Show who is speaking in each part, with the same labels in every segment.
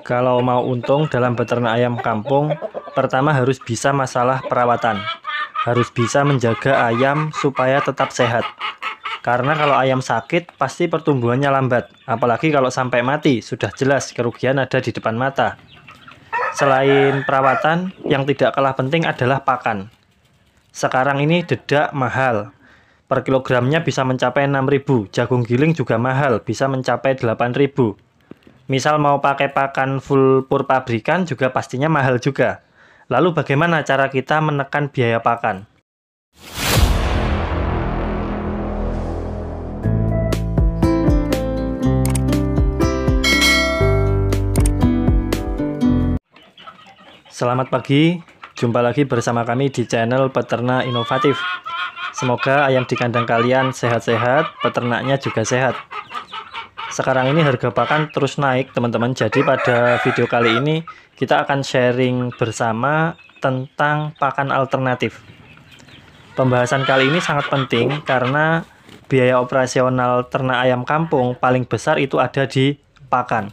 Speaker 1: Kalau mau untung dalam beternak ayam kampung, pertama harus bisa masalah perawatan. Harus bisa menjaga ayam supaya tetap sehat. Karena kalau ayam sakit, pasti pertumbuhannya lambat. Apalagi kalau sampai mati, sudah jelas kerugian ada di depan mata. Selain perawatan, yang tidak kalah penting adalah pakan. Sekarang ini dedak mahal. Per kilogramnya bisa mencapai 6.000. Jagung giling juga mahal, bisa mencapai 8.000. Misal mau pakai pakan full pur pabrikan juga pastinya mahal juga. Lalu bagaimana cara kita menekan biaya pakan? Selamat pagi, jumpa lagi bersama kami di channel Peternak Inovatif. Semoga ayam di kandang kalian sehat-sehat, peternaknya juga sehat. Sekarang ini harga pakan terus naik teman-teman, jadi pada video kali ini kita akan sharing bersama tentang pakan alternatif. Pembahasan kali ini sangat penting karena biaya operasional ternak ayam kampung paling besar itu ada di pakan.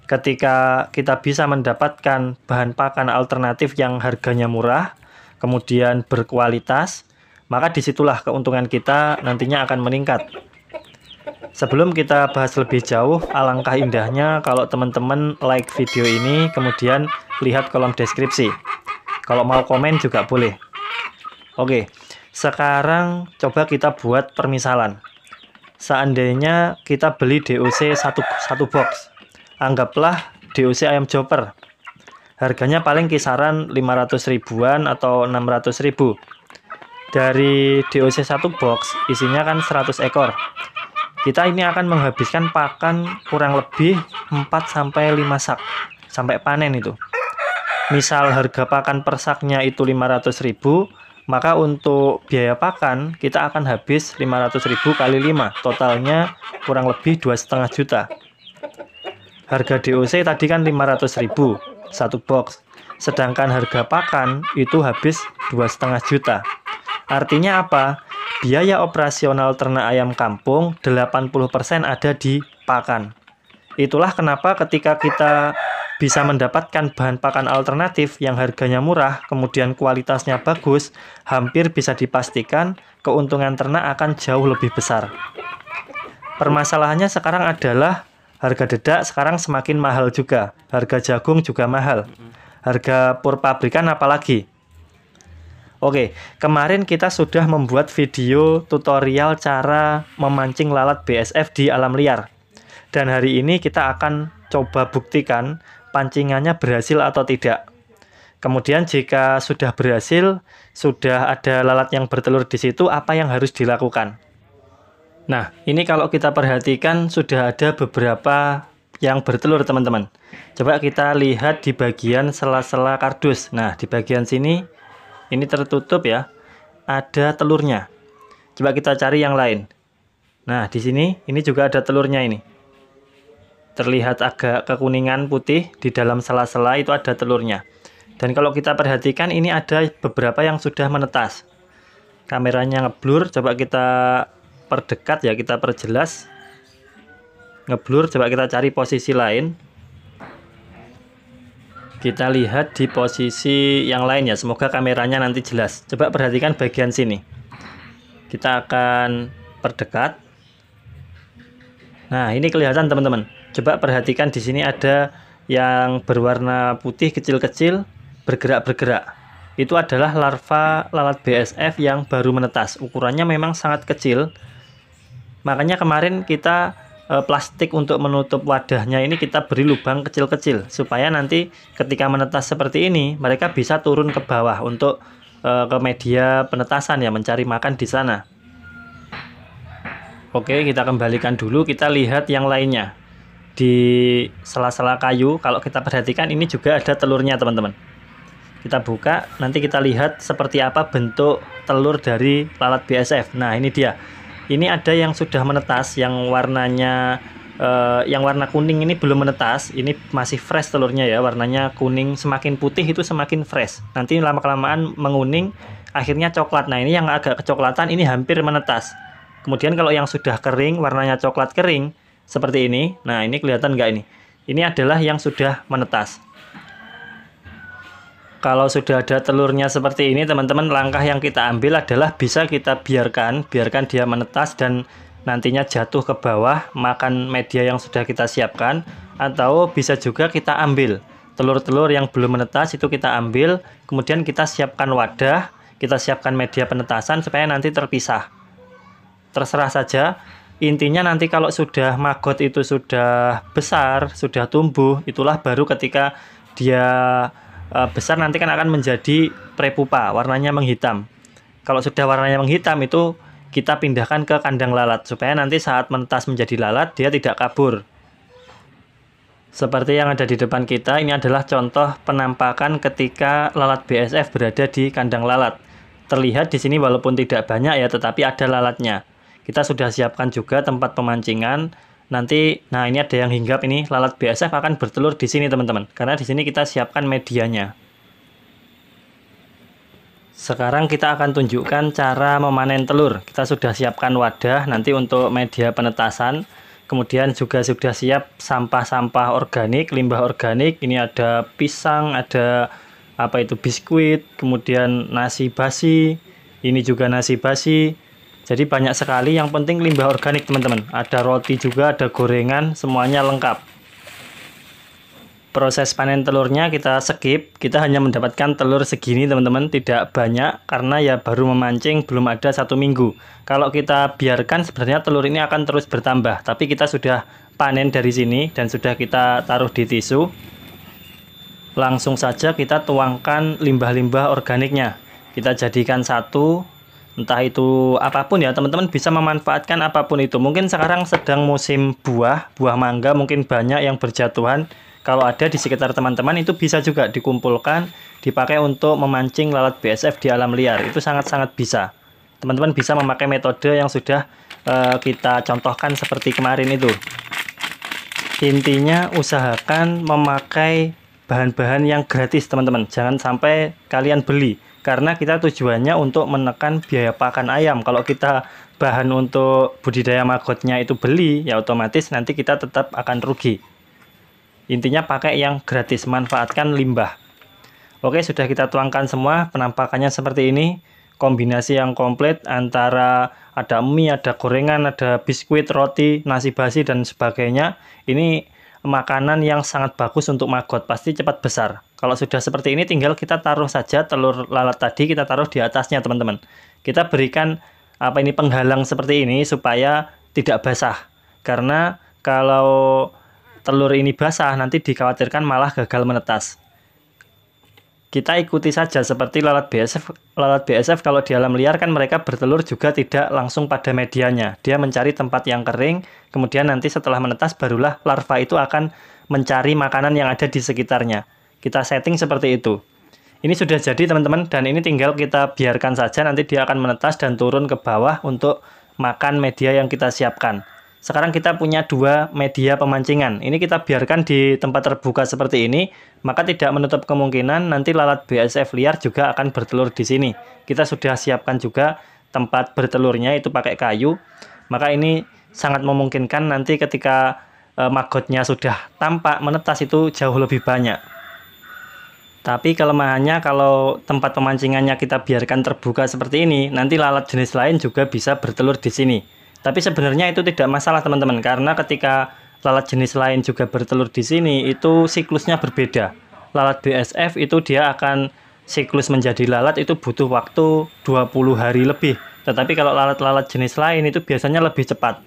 Speaker 1: Ketika kita bisa mendapatkan bahan pakan alternatif yang harganya murah, kemudian berkualitas, maka disitulah keuntungan kita nantinya akan meningkat. Sebelum kita bahas lebih jauh, alangkah indahnya kalau teman-teman like video ini, kemudian lihat kolom deskripsi. Kalau mau komen juga boleh. Oke, sekarang coba kita buat permisalan. Seandainya kita beli DOC satu box. Anggaplah DOC ayam chopper. Harganya paling kisaran 500 ribuan atau 600 ribu. Dari DOC satu box isinya kan 100 ekor. Kita ini akan menghabiskan pakan kurang lebih 4-5 sak sampai panen itu. Misal harga pakan per saknya itu 500 ribu, maka untuk biaya pakan kita akan habis 500 ribu kali 5, totalnya kurang lebih 2,5 juta. Harga DOC tadi kan 500 ribu satu box, sedangkan harga pakan itu habis 2,5 juta. Artinya apa? Biaya operasional ternak ayam kampung 80% ada di pakan. Itulah kenapa ketika kita bisa mendapatkan bahan pakan alternatif yang harganya murah, kemudian kualitasnya bagus, hampir bisa dipastikan keuntungan ternak akan jauh lebih besar. Permasalahannya sekarang adalah harga dedak sekarang semakin mahal juga. Harga jagung juga mahal. Harga pur pabrikan apalagi. Oke, kemarin kita sudah membuat video tutorial cara memancing lalat BSF di alam liar. Dan hari ini kita akan coba buktikan pancingannya berhasil atau tidak. Kemudian jika sudah berhasil, sudah ada lalat yang bertelur di situ, apa yang harus dilakukan? Nah, ini kalau kita perhatikan sudah ada beberapa yang bertelur teman-teman. Coba kita lihat di bagian sela-sela kardus. Nah, di bagian sini ini tertutup ya, ada telurnya. Coba kita cari yang lain. Nah, di sini ini juga ada telurnya ini. Terlihat agak kekuningan putih di dalam sela-sela itu ada telurnya. Dan kalau kita perhatikan ini ada beberapa yang sudah menetas. Kameranya ngeblur, coba kita perdekat ya, kita perjelas. Ngeblur, coba kita cari posisi lain. Kita lihat di posisi yang lain ya, semoga kameranya nanti jelas. Coba perhatikan bagian sini. Kita akan perdekat. Nah, ini kelihatan teman-teman. Coba perhatikan di sini ada yang berwarna putih kecil-kecil, bergerak-bergerak. Itu adalah larva lalat BSF yang baru menetas. Ukurannya memang sangat kecil. Makanya kemarin kita plastik untuk menutup wadahnya ini kita beri lubang kecil-kecil supaya nanti ketika menetas seperti ini mereka bisa turun ke bawah untuk ke media penetasan ya, mencari makan di sana. Oke, kita kembalikan dulu, kita lihat yang lainnya. Di sela-sela kayu kalau kita perhatikan ini juga ada telurnya teman-teman. Kita buka, nanti kita lihat seperti apa bentuk telur dari lalat BSF. Nah, ini dia. Ini ada yang sudah menetas, yang warnanya yang warna kuning ini belum menetas. Ini masih fresh telurnya ya, warnanya kuning, semakin putih itu semakin fresh. Nanti lama-kelamaan menguning, akhirnya coklat. Nah, ini yang agak kecoklatan ini hampir menetas. Kemudian kalau yang sudah kering, warnanya coklat kering seperti ini. Nah, ini kelihatan nggak ini? Ini adalah yang sudah menetas. Kalau sudah ada telurnya seperti ini teman-teman, langkah yang kita ambil adalah bisa kita biarkan dia menetas dan nantinya jatuh ke bawah makan media yang sudah kita siapkan, atau bisa juga kita ambil telur-telur yang belum menetas, itu kita ambil, kemudian kita siapkan wadah, kita siapkan media penetasan supaya nanti terpisah. Terserah saja, intinya nanti kalau sudah maggot itu sudah besar, sudah tumbuh, itulah baru ketika dia besar nanti kan akan menjadi prepupa, warnanya menghitam. Kalau sudah warnanya menghitam itu kita pindahkan ke kandang lalat supaya nanti saat menetas menjadi lalat dia tidak kabur. Seperti yang ada di depan kita, ini adalah contoh penampakan ketika lalat BSF berada di kandang lalat. Terlihat di sini walaupun tidak banyak ya, tetapi ada lalatnya. Kita sudah siapkan juga tempat pemancingan. Nanti, nah ini ada yang hinggap, ini lalat BSF akan bertelur di sini teman-teman. Karena di sini kita siapkan medianya. Sekarang kita akan tunjukkan cara memanen telur. Kita sudah siapkan wadah nanti untuk media penetasan. Kemudian juga sudah siap sampah-sampah organik, limbah organik. Ini ada pisang, ada apa itu biskuit, kemudian nasi basi. Ini juga nasi basi. Jadi banyak sekali, yang penting limbah organik teman-teman. Ada roti juga, ada gorengan, semuanya lengkap. Proses panen telurnya kita skip, kita hanya mendapatkan telur segini teman-teman, tidak banyak karena ya baru memancing, belum ada 1 minggu. Kalau kita biarkan sebenarnya telur ini akan terus bertambah, tapi kita sudah panen dari sini dan sudah kita taruh di tisu. Langsung saja kita tuangkan limbah-limbah organiknya. Kita jadikan satu. Entah itu apapun ya, teman-teman bisa memanfaatkan apapun itu. Mungkin sekarang sedang musim buah mangga, mungkin banyak yang berjatuhan. Kalau ada di sekitar teman-teman itu bisa juga dikumpulkan, dipakai untuk memancing lalat BSF di alam liar. Itu sangat-sangat bisa. Teman-teman bisa memakai metode yang sudah kita contohkan seperti kemarin itu. Intinya usahakan memakai bahan-bahan yang gratis teman-teman. Jangan sampai kalian beli. Karena kita tujuannya untuk menekan biaya pakan ayam. Kalau kita bahan untuk budidaya maggotnya itu beli, ya otomatis nanti kita tetap akan rugi. Intinya pakai yang gratis, manfaatkan limbah. Oke, sudah kita tuangkan semua, penampakannya seperti ini. Kombinasi yang komplit antara ada mie, ada gorengan, ada biskuit, roti, nasi basi, dan sebagainya. Ini makanan yang sangat bagus untuk maggot, pasti cepat besar. Kalau sudah seperti ini tinggal kita taruh saja telur lalat tadi, kita taruh di atasnya teman-teman. Kita berikan ini penghalang seperti ini supaya tidak basah. Karena kalau telur ini basah nanti dikhawatirkan malah gagal menetas. Kita ikuti saja seperti lalat BSF. Lalat BSF kalau di alam liar kan mereka bertelur juga tidak langsung pada medianya. Dia mencari tempat yang kering, kemudian nanti setelah menetas barulah larva itu akan mencari makanan yang ada di sekitarnya. Kita setting seperti itu. Ini sudah jadi teman-teman, dan ini tinggal kita biarkan saja, nanti dia akan menetas dan turun ke bawah untuk makan media yang kita siapkan. Sekarang kita punya 2 media pemancingan. Ini kita biarkan di tempat terbuka seperti ini, maka tidak menutup kemungkinan nanti lalat BSF liar juga akan bertelur di sini. Kita sudah siapkan juga tempat bertelurnya, itu pakai kayu. Maka ini sangat memungkinkan nanti ketika maggotnya sudah tampak menetas itu jauh lebih banyak. Tapi kelemahannya kalau tempat pemancingannya kita biarkan terbuka seperti ini, nanti lalat jenis lain juga bisa bertelur di sini. Tapi sebenarnya itu tidak masalah teman-teman, karena ketika lalat jenis lain juga bertelur di sini, itu siklusnya berbeda. Lalat BSF itu dia akan siklus menjadi lalat itu butuh waktu 20 hari lebih. Tetapi kalau lalat-lalat jenis lain itu biasanya lebih cepat.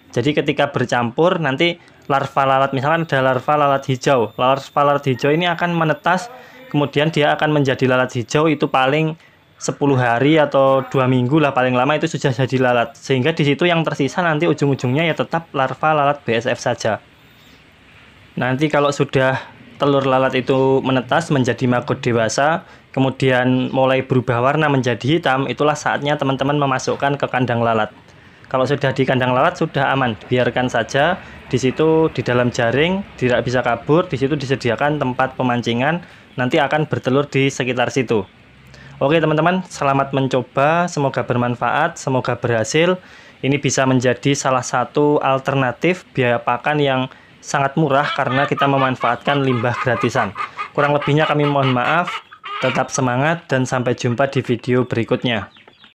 Speaker 1: Jadi ketika bercampur, nanti larva lalat, misalkan ada larva lalat hijau. Larva lalat hijau ini akan menetas, kemudian dia akan menjadi lalat hijau itu paling 10 hari atau 2 minggu lah paling lama itu sudah jadi lalat. Sehingga di situ yang tersisa nanti ujung-ujungnya ya tetap larva lalat BSF saja. Nanti kalau sudah telur lalat itu menetas menjadi maggot dewasa, kemudian mulai berubah warna menjadi hitam, itulah saatnya teman-teman memasukkan ke kandang lalat. Kalau sudah di kandang lalat sudah aman, biarkan saja di situ di dalam jaring, tidak bisa kabur, di situ disediakan tempat pemancingan, nanti akan bertelur di sekitar situ. Oke teman-teman, selamat mencoba, semoga bermanfaat, semoga berhasil. Ini bisa menjadi salah satu alternatif biaya pakan yang sangat murah karena kita memanfaatkan limbah gratisan. Kurang lebihnya kami mohon maaf, tetap semangat dan sampai jumpa di video berikutnya.